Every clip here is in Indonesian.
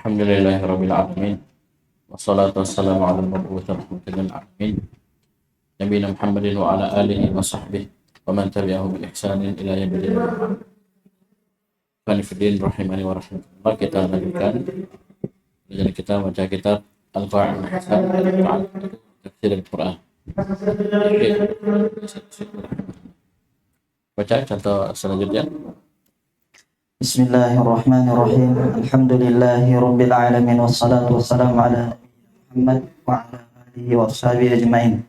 Alhamdulillahirabbil alamin. Wassalatu wassalamu ala al-mab'uts rahmatan lil alamin. Nabiyina Muhammadin wa ala alihi wa sahbihi wa man tabi'ahu bi ihsanin ila yaumil din. Qanifuddin rahimani wa rahmatullah. Kita lanjutkan belajar kita baca kitab Al-Qa'id Hasan Tafsir Al-Qur'an. Baca contoh selanjutnya. Bismillahirrahmanirrahim. Alhamdulillahi rabbil alamin wassalatu wassalamu ala Muhammad wa ala alihi wa ashabihi ajma'in.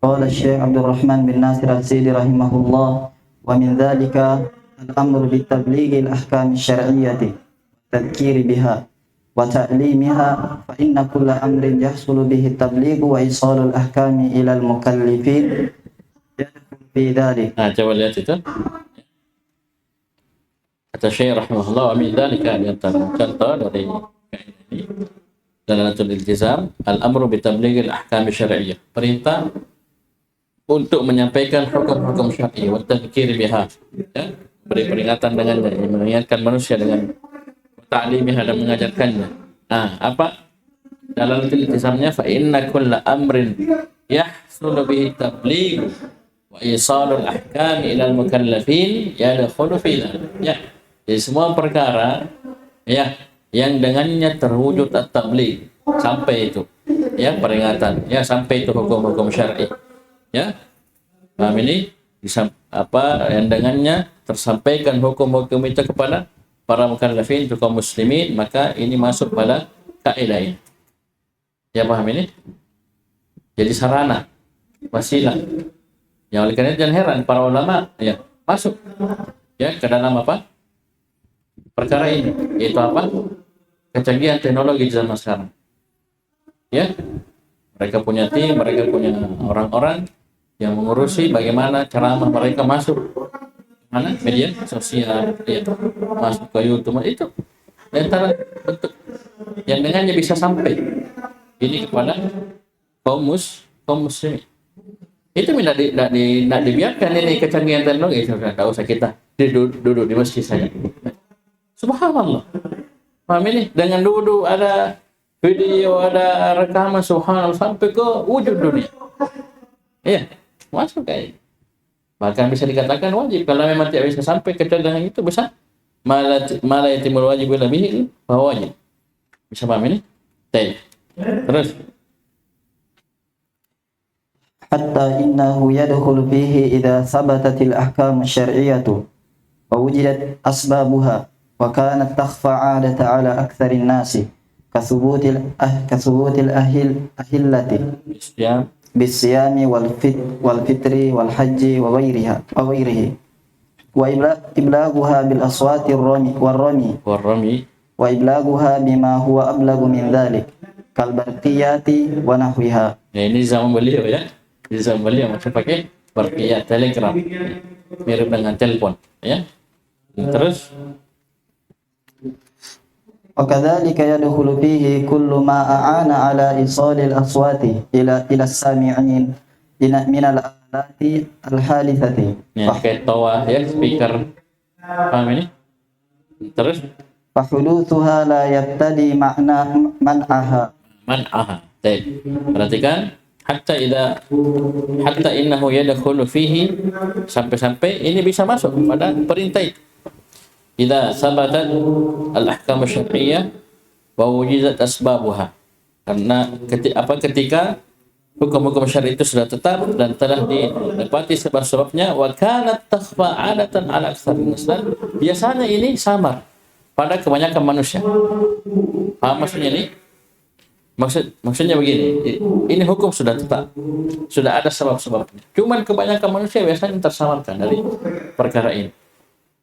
Qala Syekh Abdul Rahman bin Nasir Al-Sidi rahimahullah, wa min dhalika al-amru bitablighi al-ahkam asy-syar'iyyati tadhkiri biha wa ta'limiha, fa inna kulla amrin yahsulu bihi at-tablighu wa isalul ahkami ila al-mukallifin yadkhulu fi dhalik. Coba lihat itu. Kata Syekh rahimahullah, wa min dzalika, di antara contoh dari kaidah ini dalalatul iltizam al-amru bi tablighil ahkam syar'iyyah, perintah untuk menyampaikan hukum-hukum syar'i wa tadhkir biha, ya, beri peringatan dengannya, mengingatkan manusia dengan ta'limiha dan mengajarkannya. Apa dalalatul iltizamnya? Fa inna kulla amrin yahsulu bihi tabligh wa isalul ahkam ila al-mukallafin yadkhulu fi dzalik. Ya. Jadi semua perkara ya yang dengannya terwujud at-tabligh, sampai itu ya peringatan, ya sampai itu hukum-hukum syar'i. Ya. Paham ini? Apa yang dengannya tersampaikan hukum-hukum itu kepada para mukallafin, kaum muslimin, maka ini masuk pada kaidah ini. Ya, paham ini? Jadi sarana, wasilah. Yang oleh karena jangan heran para ulama ya masuk ya ke dalam apa? Perkara ini, yaitu apa? Kecanggihan teknologi di zaman sekarang. Ya, mereka punya tim, mereka punya orang-orang yang mengurusi bagaimana ceramah mereka masuk mana media sosial, ya, masuk ke YouTube, itu antara bentuk yang dengannya bisa sampai ini kepada kaum muslimin. Itu tidak dibiarkan ini kecanggihan teknologi. Tidak usah kita duduk di masjid saja. Subhanallah. Paham ini? Dengan duduk ada video, ada rekaman, subhanallah, sampai ke wujud dunia. Iya, masuk kayak. Bahkan bisa dikatakan wajib. Kalau memang tidak bisa sampai ke dengan itu, bisa malah yatimul wajib lebih bahwa wajib. Bisa paham ini? Terus. Hatta innahu yadkhulu fihi idza sabatatil ahkam asy-syar'iyyatu wa wujidat asbabuha wa kanat takhfa 'adatan 'ala aktsarin nasi kathubutil ahillati bisyami wal fitri wal hajji wa ghairihi wa iblaghuha bil aswati rami wa iblaghuha bima huwa ablagu min dhalik kal barqiyati wa nahwiha. Ya, ini zaman beliau ya. Di zaman beliau masih pakai barqiyat, telegram, mirip dengan telepon ya. Terus وكذلك يدخل فيه كل ما أعان على إيصال الأصوات إلى السامعين من الآلات الحادثة. Ya, kayak tawa ya, speaker. Paham ini? Terus فحدوثها لا يبتدي معنى منعها. Perhatikan, hatta innahu yadkhulu fihi, sampai ini bisa masuk pada perintah itu. Idza sabatat al-ahkam asy-syar'iyyah wa wujidat asbabuha. Karena ketika hukum-hukum syar'i itu sudah tetap dan telah didapati sebab-sebabnya, wa kanat takhfa 'adatan 'ala aktsarin nas, biasanya ini samar pada kebanyakan manusia. Paham maksudnya ini? Maksudnya begini, ini hukum sudah tetap, sudah ada sebab-sebabnya. Cuman kebanyakan manusia biasanya tersamarkan dari perkara ini.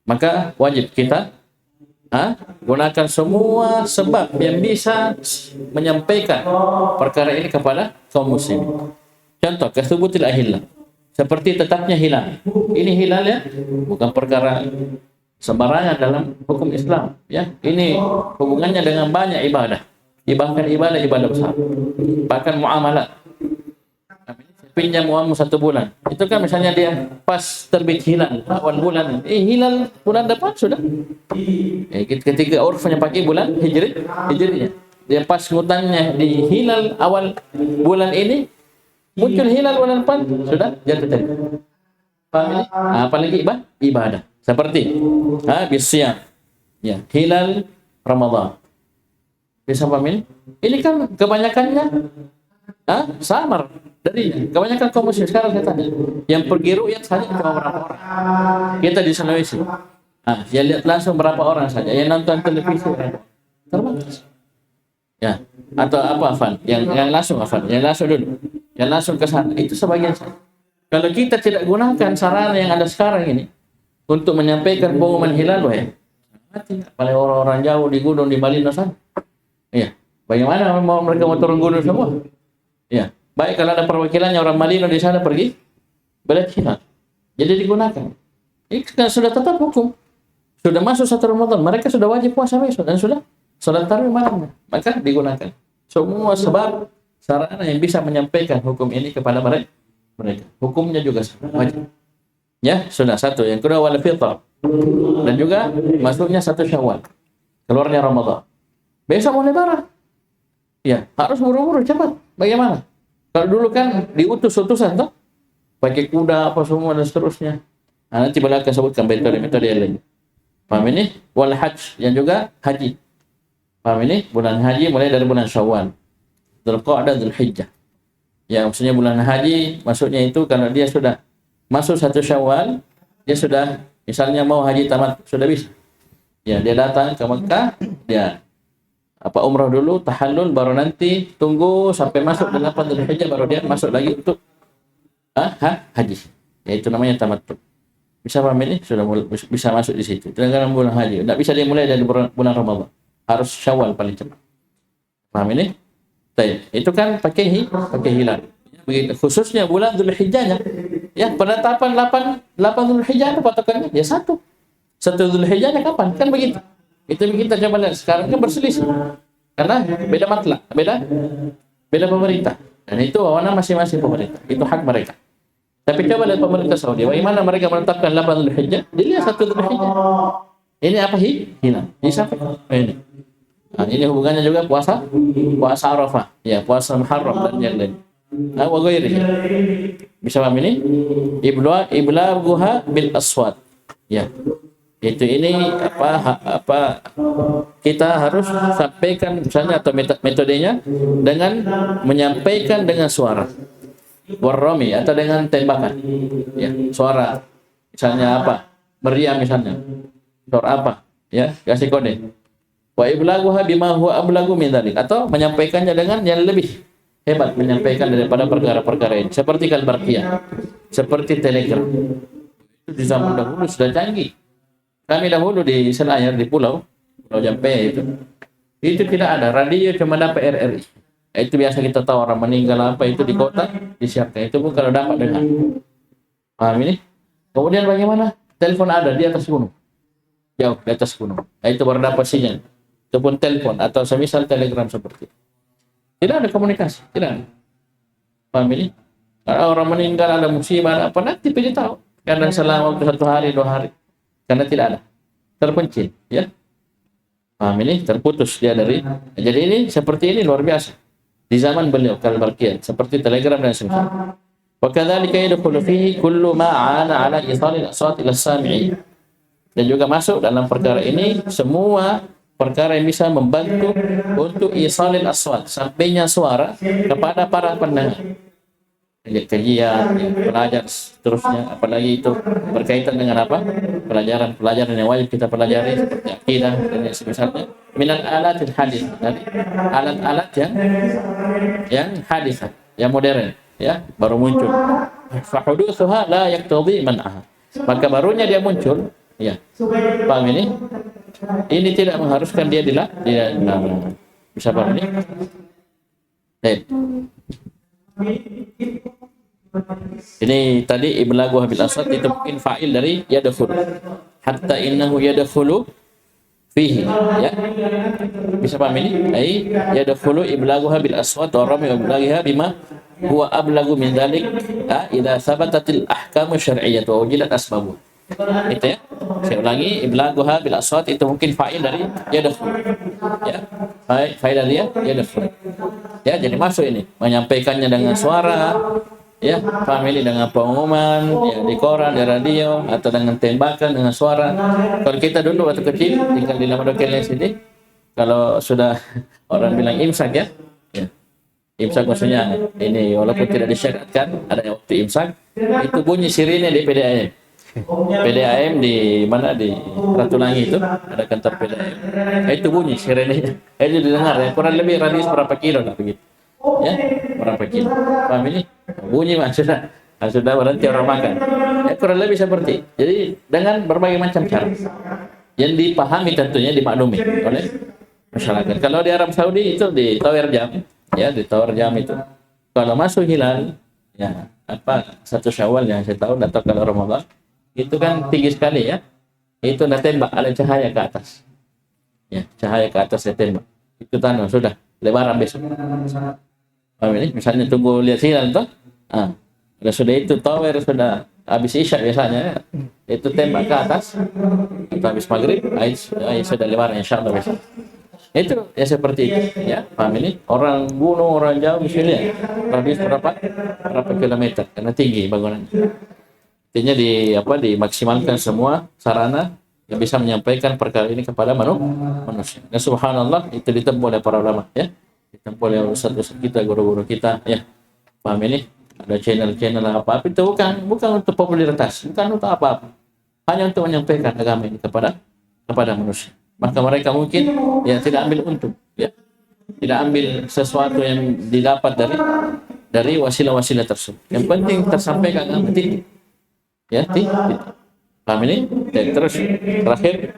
Maka wajib kita gunakan semua sebab yang bisa menyampaikan perkara ini kepada kaum muslimin. Contoh, kathubutil ahillah, seperti tetapnya hilal. Ini hilal ya, bukan perkara sembarangan dalam hukum Islam ya. Ini hubungannya dengan banyak ibadah, bahkan ibadah besar, bahkan muamalat. pinjam uangmu 1 bulan. Itu kan misalnya dia pas terbit hilal awal bulan, hilal bulan depan sudah. Ketika urfnya pakai bulan hijrinya. Dia pas ngutangnya di hilal awal bulan ini, muncul hilal bulan depan, sudah jatuh tempo. Paham ini? Apalagi ibadah. Seperti bisyam. Ya, hilal Ramadan. Bisa paham ini? Ini kan kebanyakannya samar dari kebanyakan kaum muslim sekarang saya tanya, yang pergi ru'yat saja cuma berapa orang. Kita di Sulawesi, yang lihat langsung berapa orang saja, yang nonton televisi berapa? Terbatas. Ya, atau apa Afan? Yang langsung Afan, yang langsung dulu, yang langsung ke sana itu sebagian saja. Kalau kita tidak gunakan sarana yang ada sekarang ini untuk menyampaikan pengumuman hilal, mati. Apalagi orang-orang jauh di gunung di Malino sana. Iya, bagaimana mereka mau turun gunung semua? Ya, baik kalau ada perwakilannya orang Malino di sana pergi balik hilal. Jadi digunakan. Ini kan sudah tetap hukum. Sudah masuk 1 Ramadan, mereka sudah wajib puasa besok dan sudah salat tarawih malamnya. Maka digunakan semua sebab sarana yang bisa menyampaikan hukum ini kepada mereka. Hukumnya juga wajib. Ya, sudah satu. Yang kedua wal fitr. Dan juga masuknya 1 Syawal. Keluarnya Ramadan. Besok mau lebaran. Ya, harus buru-buru cepat. Bagaimana? Kalau dulu kan diutus-utusan toh, pakai kuda apa semua dan seterusnya. Nanti belakang sebutkan metode yang lain. Paham ini? Wal hajj, yang juga haji. Paham ini? Bulan haji mulai dari bulan Syawal. Dzulqa'dah, Dzulhijjah. Ya, maksudnya bulan haji maksudnya itu kalau dia sudah masuk 1 Syawal, dia sudah misalnya mau haji tamat, sudah bisa. Ya, dia datang ke Mekah, dia umrah dulu, tahallul, baru nanti tunggu sampai masuk 8 Dzulhijjah baru dia masuk lagi untuk haji. Ya, itu namanya tamattu. Bisa paham ini? Sudah bisa masuk di situ. Tidak dalam bulan haji. Tidak bisa dia mulai dari bulan Ramadan. Harus Syawal paling cepat. Paham ini? Baik. Itu kan pakai hilal. Begitu. Khususnya bulan Dzulhijjahnya. Ya, penetapan 8 Dzulhijjah itu patokannya ya 1 Dzulhijjahnya kapan? Kan begitu. Itu kita coba lihat sekarang kan berselisih. Karena beda matlak, beda pemerintah. Dan itu wewenang masing-masing pemerintah. Itu hak mereka. Tapi coba lihat pemerintah Saudi, bagaimana mereka menetapkan 8 Dzulhijjah? Dilihat 1 Dzulhijjah. Ini apa hilal? Ini sampai ini. Ini hubungannya juga puasa Arafah, ya, puasa Muharram dan yang lain. Wa ghairihi. Bisa paham ini? Iblaghuha bil aswat. Ya. Itu ini kita harus sampaikan misalnya atau metodenya dengan menyampaikan dengan suara. Warrami atau dengan tembakan. Ya, suara. Misalnya meriam misalnya. Suara ya, kasih kode. Wa iblaghuha bima huwa ablagu min dzalik, atau menyampaikannya dengan yang lebih hebat menyampaikan daripada perkara-perkara ini, seperti kalbarqiyah, seperti telegram. Itu di zaman dahulu sudah canggih. Kami dahulu di Selayar, di Pulau Jampe itu tidak ada radio, cuma dapat RRI. Itu biasa kita tahu orang meninggal itu di kota disiapkan. Itu pun kalau dapat dengar. Paham ini? Kemudian bagaimana? Telepon ada di atas gunung, jauh di atas gunung. Itu baru dapat sinyal. Itu pun telepon atau semisal telegram seperti itu. Tidak ada komunikasi, tidak ada. Paham ini? Kalau orang meninggal, ada musibah, apa nanti pilih tahu. Kadang selama waktu 1 hari, 2 hari. Karena tidak ada, terpencil, ya. Paham ini? Terputus dia dari. Jadi ini seperti ini luar biasa di zaman beliau kalbarqiyah, seperti telegram dan sebagainya. Wa kadzalika yadkhulu fihi kullu ma 'ana 'ala ithalil aswat ila sami'i. Dan juga masuk dalam perkara ini semua perkara yang bisa membantu untuk isalil aswat, sampainya suara kepada para pendengar. Kajian, pelajar, seterusnya, apalagi itu berkaitan dengan pelajaran yang wajib kita pelajari seperti akidah dan semisalnya. Minal alatil hadis, dari alat-alat yang hadis, yang modern, ya, baru muncul. Fahudutsuha la yaqtadi man'aha. Maka barunya dia muncul, ya. Paham ini? Ini tidak mengharuskan dia dilarang. Bisa paham ini? Baik. Ini tadi iblaghuha bil aswat itu mungkin fa'il dari yadkhulu. Hatta innahu yadkhulu fihi, ya. Bisa paham ini? Ai yadkhulu iblaghuha bil aswat wa rami iblaghiha bima huwa ablagu min dzalik idza thabatatil ahkamu syar'iyyah wa wujidat asbabu. Itu ya. Saya ulangi, iblaguha bil aswat itu mungkin fa'il dari yadkhul. Ya. Fa'il dari yadkhul. Ya, jadi masuk ini, menyampaikannya dengan suara, ya, family dengan pengumuman, ya, di koran, di radio, atau dengan tembakan, dengan suara. Kalau kita dulu waktu kecil, tinggal di Lama Dokel yang sini, kalau sudah orang bilang imsak ya, ya, imsak maksudnya ini walaupun tidak disyaratkan, ada yang waktu imsak, itu bunyi sirine di PDAM. PDAM di mana di Ratulangi itu ada kantor PDAM. Itu bunyi sirene. Itu didengar ya, kurang lebih radius berapa kilo lah begitu. Ya, berapa kilo. Paham ini? Bunyi mah sudah berhenti orang makan. Ya, kurang lebih seperti. Jadi dengan berbagai macam cara yang dipahami tentunya dimaklumi oleh masyarakat. Kalau di Arab Saudi itu di tower jam, ya di tower jam itu. Kalau masuk hilal, ya apa 1 Syawal yang saya tahu atau kalau Ramadan itu kan tinggi sekali ya. Itu nak tembak ada cahaya ke atas. Ya, cahaya ke atas saya tembak. Itu tanda sudah lebaran besok. Paham ini? Misalnya tunggu lihat hilal tuh. Sudah itu tower sudah habis isya biasanya itu tembak ke atas. Atau habis maghrib, sudah lebaran insyaallah besok. Itu ya seperti itu ya. Paham ini? Orang gunung, orang jauh misalnya radius berapa kilometer karena tinggi bangunannya. Artinya dimaksimalkan semua sarana yang bisa menyampaikan perkara ini kepada manusia. Dan subhanallah itu ditempuh oleh para ulama ya. Ditempuh oleh ustaz-ustaz kita, guru-guru kita ya. Paham ini? Ada channel-channel apa-apa itu bukan untuk popularitas, bukan untuk apa-apa. Hanya untuk menyampaikan agama ini kepada manusia. Maka mereka mungkin ya tidak ambil untung ya. Tidak ambil sesuatu yang didapat dari wasilah-wasilah tersebut. Yang penting tersampaikan agama titik. Ya, paham ini? Dan terus terakhir,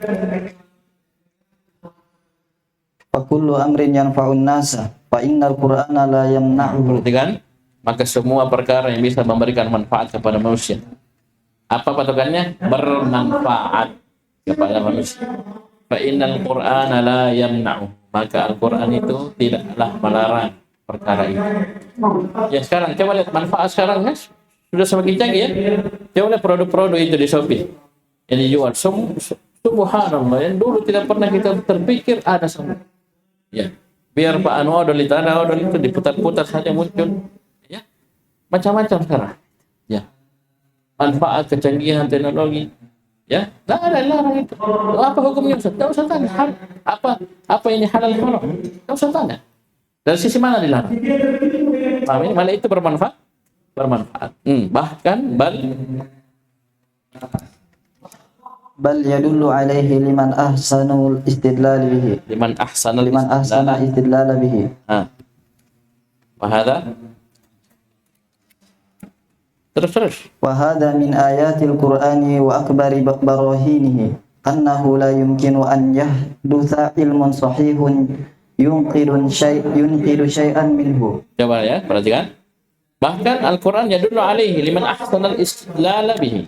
Fakullu amrin yanfa'un nasa fa innal qur'ana la yamna'uhu. perhatikan, maka semua perkara yang bisa memberikan manfaat kepada manusia. Apa patokannya? Bermanfaat kepada manusia. Fa innal qur'ana la yamna'uhu. Maka Al-Qur'an itu tidaklah melarang perkara itu. Ya sekarang coba lihat manfaat sekarang guys. Sudah semakin canggih ya. Coba lihat produk-produk itu di Shopee. Yang dijual subhanallah, yang dulu tidak pernah kita terpikir ada semua. Ya. Biar Pak Anu odol itu diputar-putar saja muncul. Ya. Macam-macam sekarang. Ya. Manfaat kecanggihan teknologi. Ya. Tidak ada larang itu. Apa hukumnya Ustaz? Tidak usah tanya. Apa ini halal haram? Tidak usah tanya. Dari sisi mana dilarang? Paham ini? Malah itu bermanfaat. Bahkan bal yadullu alaihi liman ahsanul istidlal bihi. Liman ahsana istidlal bihi. Wa hadha terus. Wa hadha min ayatil Qur'ani wa akbari barahinihi annahu la yumkinu an yahdutha ilmun sahihun yunqidu syai'an minhu. Coba ya, perhatikan. Bahkan Al-Quran yadullu alaihi liman ahsanal istidlala bihi.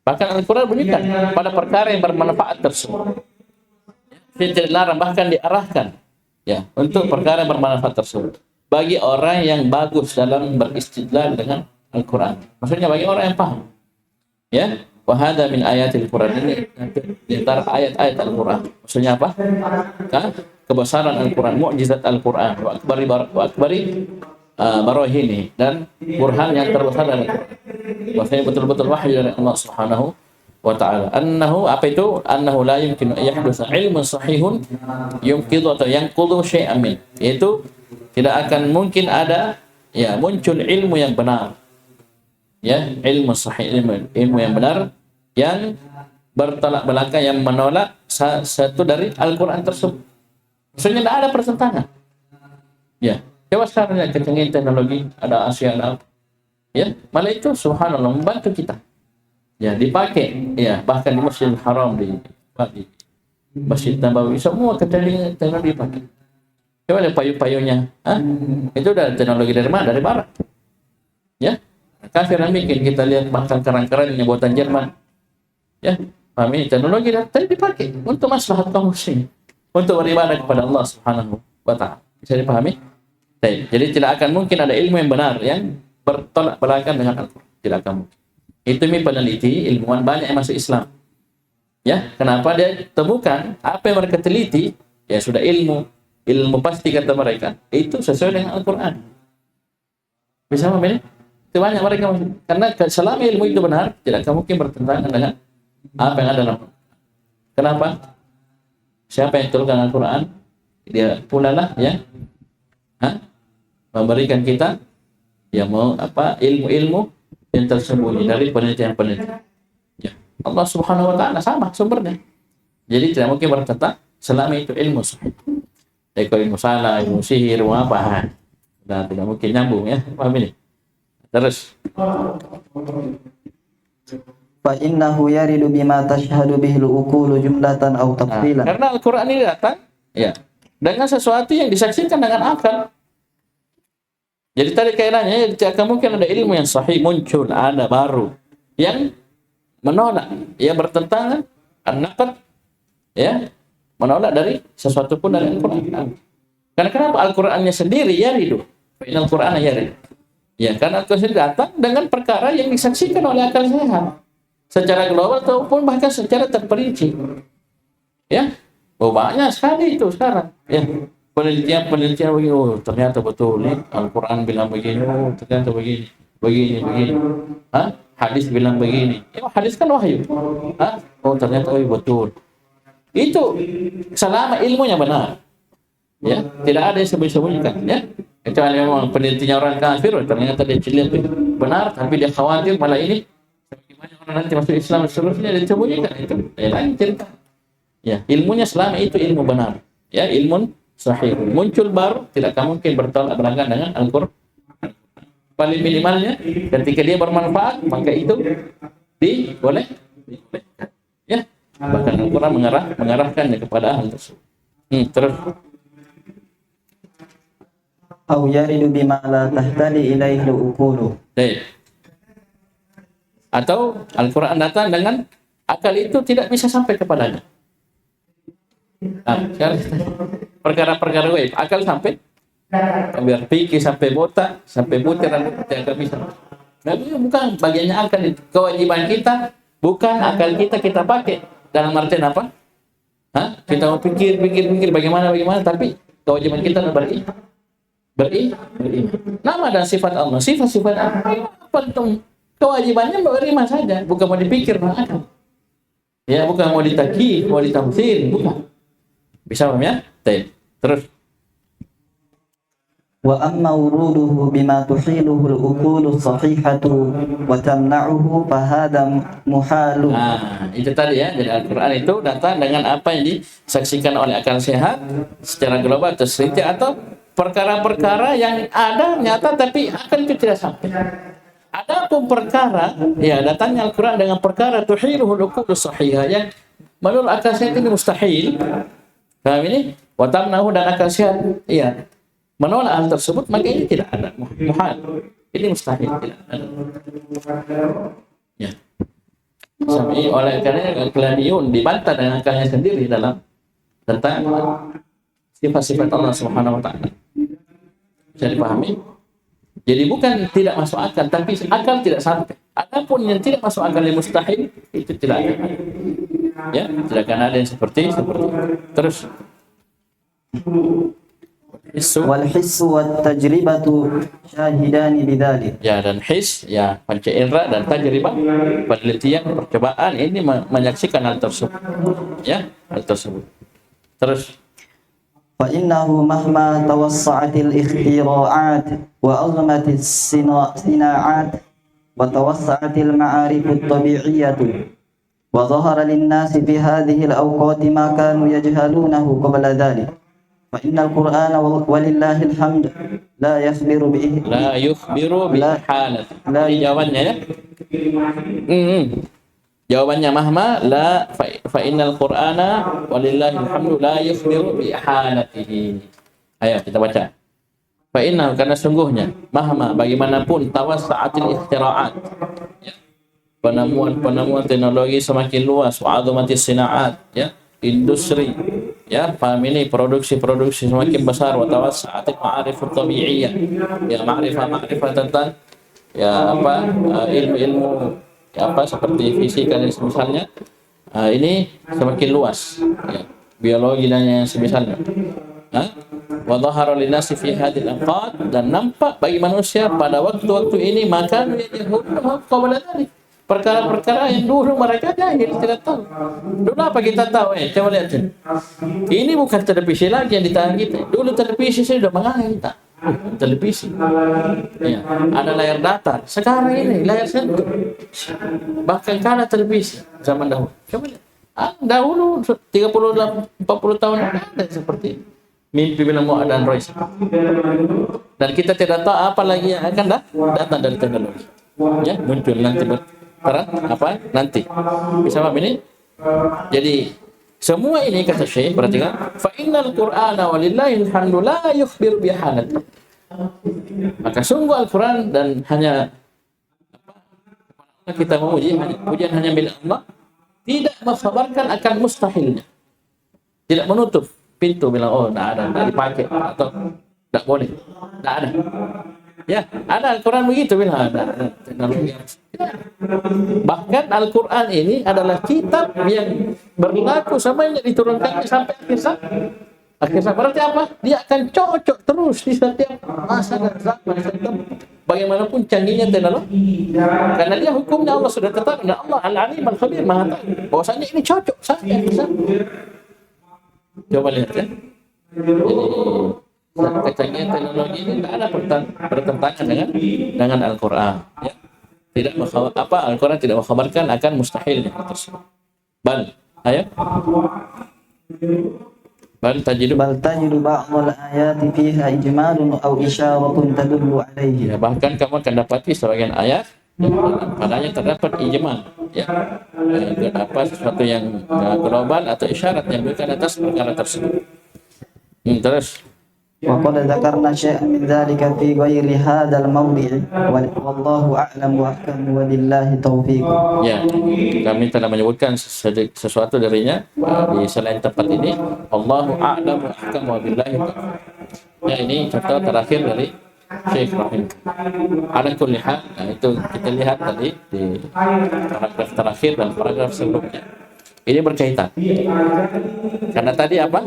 Bahkan Al-Quran bunyikan pada perkara yang bermanfaat tersebut. Tidak dilarang, bahkan diarahkan ya untuk perkara yang bermanfaat tersebut. Bagi orang yang bagus dalam beristidlal dengan Al-Quran. Maksudnya bagi orang yang paham. Ya, wa hadza min ayatil Quran, ini di antara ayat-ayat Al-Quran. Maksudnya apa? Kebesaran Al-Quran, mukjizat Al-Quran, wa akbari barahini, dan burhan yang terbesar dari Al-Quran. Bahwasanya betul-betul wahyu dari Allah Subhanahu wa ta'ala. Annahu la yumkinu yahdutsa ilmun sahihun yumkidu atau yanqudu syai'an min. Yaitu tidak akan mungkin ada ya muncul ilmu yang benar. Ya, ilmu sahih, ilmu yang benar yang bertolak belakang, yang menolak satu dari Al-Quran tersebut. Maksudnya tidak ada pertentangan. Ya. Coba sekarang lihat kecanggihan teknologi, ada Asia, ada apa. Ya, malah itu subhanallah membantu kita. Ya, dipakai. Ya, bahkan di Masjidil Haram, di Masjid Nabawi, semua kecanggihan teknologi dipakai. Coba lihat payu-payunya. Itu udah teknologi dari mana? Dari barat. Ya, kafir yang bikin. Kita lihat bahkan kerang-kerangnya buatan Jerman. Ya, paham ini teknologi tadi dipakai untuk maslahat kaum muslimin, untuk beribadah kepada Allah Subhanahu wa ta'ala. Bisa dipahami? Baik. Jadi tidak akan mungkin ada ilmu yang benar yang bertolak belakang dengan Al-Quran. Tidak akan mungkin. Itu peneliti, ilmuwan banyak yang masuk Islam. Ya, kenapa dia temukan apa yang mereka teliti? Ya sudah ilmu pasti kata mereka itu sesuai dengan Al-Quran. Bisa memilih? Itu banyak mereka masuk. Karena selama ilmu itu benar, tidak akan mungkin bertentangan dengan apa yang ada dalam Al-Quran. Kenapa? Siapa yang turunkan Al-Quran? Dia pula lah ya, memberikan kita yang mau ilmu-ilmu yang tersembunyi dari penelitian-penelitian. Ya, Allah Subhanahu wa taala sama sumbernya. Jadi tidak mungkin bertentangan selama itu ilmu sahih. Jadi kalau ilmu salah, ilmu sihir, ilmu apa? Nah, tidak mungkin nyambung ya. Paham ini? Terus Fa innahu yaridu bima tashhadu bihi al-uqulu jumlatan aw tafsilan. Karena Al-Qur'an ini datang ya dengan sesuatu yang disaksikan dengan akal. Jadi tadi kaitannya tidak akan mungkin ada ilmu yang sahih muncul, ada baru yang menolak, ya bertentangan, an-naqd, ya menolak dari sesuatu pun dari Al-Quran. Karena kenapa Al-Qurannya sendiri yaridu? Fa Al-Quran yarid. Ya, karena Al-Quran sendiri datang dengan perkara yang disaksikan oleh akal sehat secara global ataupun bahkan secara terperinci. Ya, banyak sekali itu sekarang. Ya. Penelitian begini, oh ternyata betul nih Al-Quran bilang begini, oh ternyata begini. Hadis bilang begini. Ya, hadis kan wahyu. Oh ternyata betul. Itu selama ilmunya benar. Ya, tidak ada yang sembunyi-sembunyikan, ya. Kecuali memang penelitian orang kafir, ternyata dia lihat benar, tapi dia khawatir malah ini bagaimana orang nanti masuk Islam seterusnya dia sembunyikan itu. Lain cerita. Ya, ilmunya selama itu ilmu benar. Ya, ilmu sahih muncul baru tidak akan mungkin bertolak belakang dengan Al-Quran. Paling minimalnya ketika dia bermanfaat maka itu dibolehkan. Ya, bahkan Al-Quran mengarahkannya kepada hal tersebut. Terus Au yaridu bima la tahtadi ilaihi al-uqulu. Atau Al-Quran datang dengan akal itu tidak bisa sampai kepadanya. Perkara-perkara gaib akal sampai biar pikir sampai botak sampai butir tidak bisa. Nah, bukan bagiannya akal itu. Kewajiban kita bukan akal kita pakai dalam artian apa? Kita mau pikir bagaimana tapi kewajiban kita adalah beriman. Nama dan sifat Allah, sifat-sifat apa itu? Kewajibannya beriman saja, bukan mau dipikir akal. Ya, bukan mau ditakyi, mau ditamsil, bukan. Bisa paham ya? Terus Wa amma wuruduhu bima tuhiluhu al-uqulu sahihatu wa tamna'uhu fa hadha muhalu. Itu tadi ya. Jadi Al-Qur'an itu datang dengan apa yang disaksikan oleh akal sehat secara global atau serinci atau perkara-perkara yang ada nyata tapi akal itu tidak sampai. Adapun perkara ya datangnya Al-Qur'an dengan perkara tuhiluhu al-uqulu sahihah yang menurut akal sehat ini mustahil. Paham ini? Wa tamna'uhu dan akal sehat iya menolak hal tersebut, maka ini tidak ada muhal. Ini mustahil, tidak ada. Ya. Sampai oleh karena Al-Qalaniyun dibantah dengan akalnya sendiri dalam tentang sifat-sifat Allah Subhanahu wa taala. Bisa dipahami? Jadi bukan tidak masuk akal, tapi akal tidak sampai. Adapun yang tidak masuk akal yang mustahil itu tidak ada. Ya, tidak akan ada yang seperti itu. Terus wal hissu wat tajribatu syahidani bidzalik. Ya, dan his ya panca indera dan tajribah penelitian percobaan ini menyaksikan hal tersebut. Ya, hal tersebut. Terus fa innahu mahma tawassa'atil ikhtira'at wa azmatis sina'at wa tawassa'atil ma'arifut tabi'iyyatu wa dhahara lin-nasi fi hadhihi al-awqati ma kanu yajhalunahu qabla dhalik. Fa innal Qur'ana walillahi alhamd la yukhbiru bi halat. Jawabannya ya. Jawabannya mahma la fa innal Qur'ana walillahi alhamd la yukhbiru bi halatihi. Ayo kita baca. Fa inna karena sungguhnya mahma bagaimanapun tawassa'atil ikhtira'at. Ya. Penemuan teknologi semakin luas wa 'azumatis sina'at ya. Industri Ya, paham ini produksi semakin besar wa tawassa'atil ma'arif at-tabi'iyyah. Ya, ma'rifah tentang ya apa ilmu-ilmu ya, apa seperti fisika dan semisalnya. Ini semakin luas ya, biologi dan yang semisalnya. Wa dhahara linasi fi hadhihi al-awqat, dan nampak bagi manusia pada waktu-waktu ini maka yahudun qabla dzalik, perkara-perkara yang dulu mereka jahil tidak tahu. Dulu apa kita tahu? Coba lihat sini. Ini bukan televisi lagi yang ditahan kita. Dulu televisi sudah mengalah kita. Televisi. Ya, ada layar datar. Sekarang ini layar sentuh. Bahkan kalah televisi zaman dahulu. Coba lihat. Dahulu 30-40 tahun ada seperti ini. Mimpi bilang mau ada Android. Dan kita tidak tahu apa lagi yang akan datang dari teknologi. Ya, muncul nanti nanti. Bisa paham ini? Jadi semua ini kata Syekh, perhatikan, fa innal Qur'ana walillahil hamdu la yukhbir bi halat. Maka sungguh Al-Qur'an dan hanya kita memuji, pujian hanya milik Allah, tidak mengkhabarkan akan mustahilnya. Tidak menutup pintu bilang oh tidak ada, tidak dipakai atau tidak boleh. Tidak ada. Ya, ada Al-Quran begitu bilang ada teknologi. Bahkan Al-Quran ini adalah kitab yang berlaku sampai diturunkannya sampai akhir zaman. Akhir zaman berarti apa? Dia akan cocok terus di setiap masa dan zaman. Bagaimanapun canggihnya teknologi. Karena dia hukumnya Allah sudah tetap, dan Allah Al-Alim Al-Khabir Maha Tahu. Bahwasanya ini cocok saja. Coba lihat ya. Jadi kecanggihan teknologi ini tidak ada bertentangan dengan Al-Quran. Ya. Tidak Al-Quran tidak mengkhabarkan akan mustahilnya tersebut. Bal tajidu ba'dal ayati fiha ijmalun aw isyaratun tadullu alaihi. Ya, bahkan kamu akan dapati sebagian ayat padanya terdapat ijmal, ya, sesuatu yang global atau isyarat yang bukan atas perkara tersebut. Terus wa qad dzakarna syai'an min dzalika fi ghairi hadzal mawdi' wallahu a'lam wa ahkam wa billahi taufiq. Ya, kami telah menyebutkan sesuatu darinya di selain tempat ini. Allahu a'lam wa ahkam wa billahi taufiq. Ya, ini contoh terakhir dari Syekh Rahim. Ala kulli hal, itu kita lihat tadi di paragraf terakhir dan paragraf sebelumnya. Ini berkaitan. Karena tadi apa?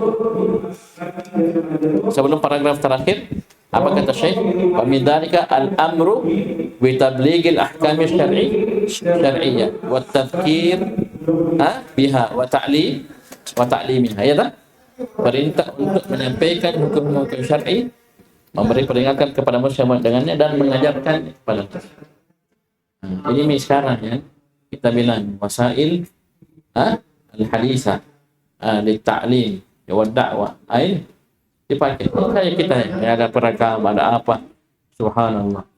Sebelum paragraf terakhir, apa kata Syekh? Wa min dzalika al-amru bi tablighil ahkam syar'iyyah wa tadhkir biha wa ta'limiha. Ya tak? Perintah untuk menyampaikan hukum-hukum syar'i, memberi peringatan kepada manusia dengannya dan mengajarkan kepada mereka. Ini sekarang ya kita bilang wasail al-hadisah li-ta'lim wa da'wah. Ini dipakai. Kayak kita ya, ada perekam, ada apa? Subhanallah.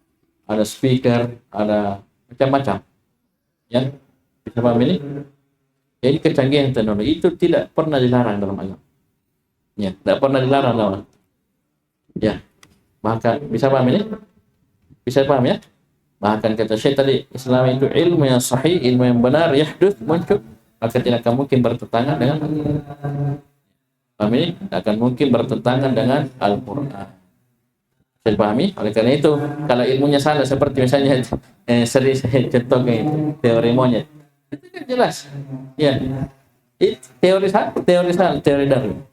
Ada speaker, ada macam-macam. Ya. Bisa paham ini? Jadi kecanggihan teknologi itu tidak pernah dilarang dalam agama. Ya, tidak pernah dilarang dalam. Ya. Bahkan bisa paham ini? Bisa paham ya? Bahkan kata Syekh tadi, Islam itu ilmu yang sahih, ilmu yang benar, yahdud, muncul, maka tidak akan mungkin bertentangan dengan paham ini? Tidak akan mungkin bertentangan dengan Al-Quran. Saya pahami? Oleh karena itu, kalau ilmunya salah, seperti misalnya sering saya contohkan teori monyet, itu kan jelas. Ya, teori Darwin.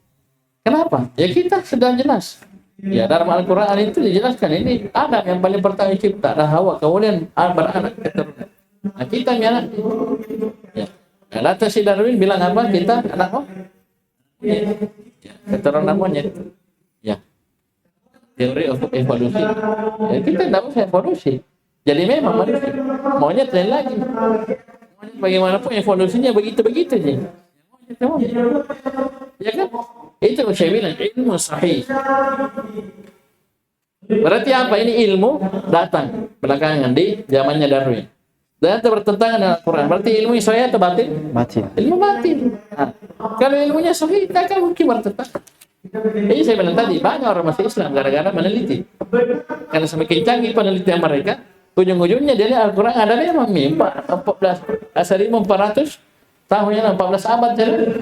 Kenapa? Ya kita sudah jelas. Ya, dalam Al-Quran itu dijelaskan ini Adam yang paling pertama dicipta, ada Hawa, kemudian beranak keturunan. Nah, kita anak. Ya. Lalu si Darwin bilang apa? Kita anak ya. Keturunan monyet. Ya. Teori untuk evolusi. Ya, kita tidak usah evolusi. Jadi memang manusia. Monyet lain lagi. Monyet bagaimanapun evolusinya begitu-begitu aja. Ya kan? Itu saya bilang ilmu sahih. Berarti apa? Ini ilmu datang belakangan di zamannya Darwin. Dan itu bertentangan dengan Al-Quran. Berarti ilmu sahih atau batil? Batil. Ilmu batil. Nah, kalau ilmunya sahih, tak akan mungkin bertentangan. Jadi saya bilang tadi, banyak orang masuk Islam gara-gara meneliti. Karena semakin canggih penelitian mereka, ujung-ujungnya dari Al-Quran ada memang 1400 tahunnya, 14 abad jadi.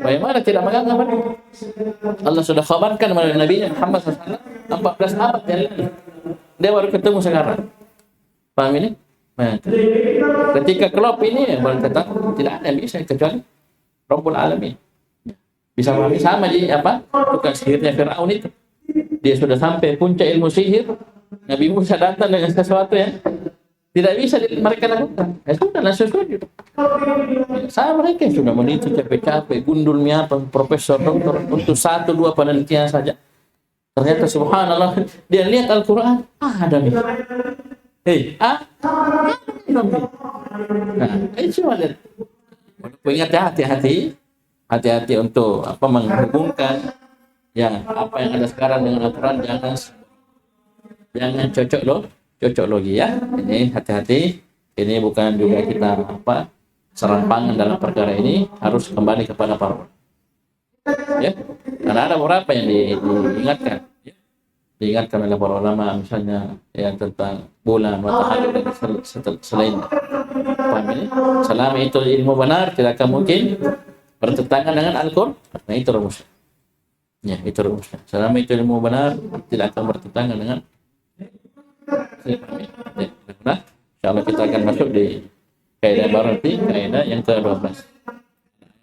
Bagaimana tidak menganggap ini? Allah sudah khabarkan melalui Nabi Muhammad SAW 14 abad yang lalu. Dia baru ketemu sekarang. Paham ini? Nah, ketika Klopp ini baru kata tidak ada yang bisa kecuali Rabbul Alamin. Bisa pahami sama di apa? Tukang sihirnya Firaun itu. Dia sudah sampai puncak ilmu sihir. Nabi Musa datang dengan sesuatu yang tidak bisa mereka lakukan. Ya sudah langsung sujud. Sama mereka yang sudah meneliti capek-capek, gundul miapa, profesor, doktor untuk 1-2 penelitian saja. Ternyata subhanallah dia lihat Al-Quran, ada nih. Nah, cuma lihat. Ingat ya, hati-hati untuk apa menghubungkan yang apa yang ada sekarang dengan Al-Quran, jangan cocok logi ya. Ini hati-hati. Ini bukan juga kita apa serampangan dalam perkara ini, harus kembali kepada para ulama. Ya, karena ada beberapa yang diingatkan. Diingatkan oleh para ulama, misalnya yang tentang bulan, matahari dan selain. Paham ini? Selama itu ilmu benar, tidak akan mungkin bertentangan dengan Al-Quran. Nah, itu rumusnya. Ya, itu rumusnya. Selama itu ilmu benar, tidak akan bertentangan dengan. Nah, insyaallah kita akan masuk di kaidah baru nanti, kaidah yang ke-12.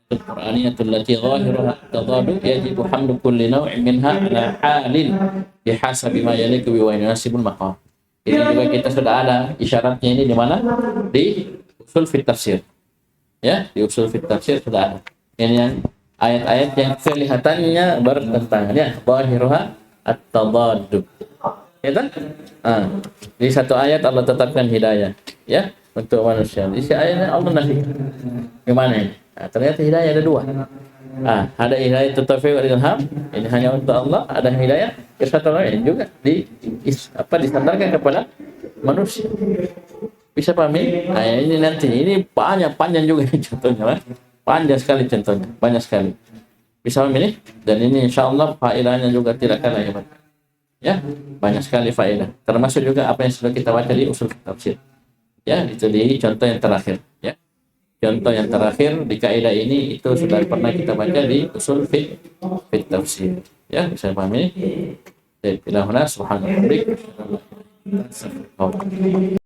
Al-Qur'aniyatul lati zahiruha tadadu yajibu hamdu kulli naw'in minha ala halin bihasabi ma yaliqu bi wa yunasibul maqam. Ini juga kita sudah ada isyaratnya ini di mana? Di usul fit tafsir. Ya, di usul fit tafsir sudah ada. Ini yang ayat-ayat yang kelihatannya bertentangan ya, zahiruha at-tadadu. Ya kan? Di satu ayat Allah tetapkan hidayah ya untuk manusia. Di ayatnya Allah nafikan. Gimana ini? Ternyata hidayah ada 2. Ada hidayah taufiq wal ilham, ini hanya untuk Allah. Ada hidayah ke satu lain juga disandarkan kepada manusia. Bisa pahami? Ini nanti ini panjang juga contohnya. Panjang sekali contohnya, banyak sekali. Bisa pahami ini? Dan ini insyaallah faedahnya juga tidak kalah hebat. Ya, banyak sekali faedah. Termasuk juga apa yang sudah kita baca di usul tafsir. Ya, itu di contoh yang terakhir. Ya, contoh yang terakhir di kaidah ini itu sudah pernah kita baca di usul fit tafsir. Ya, bisa pahami? Subhanallah.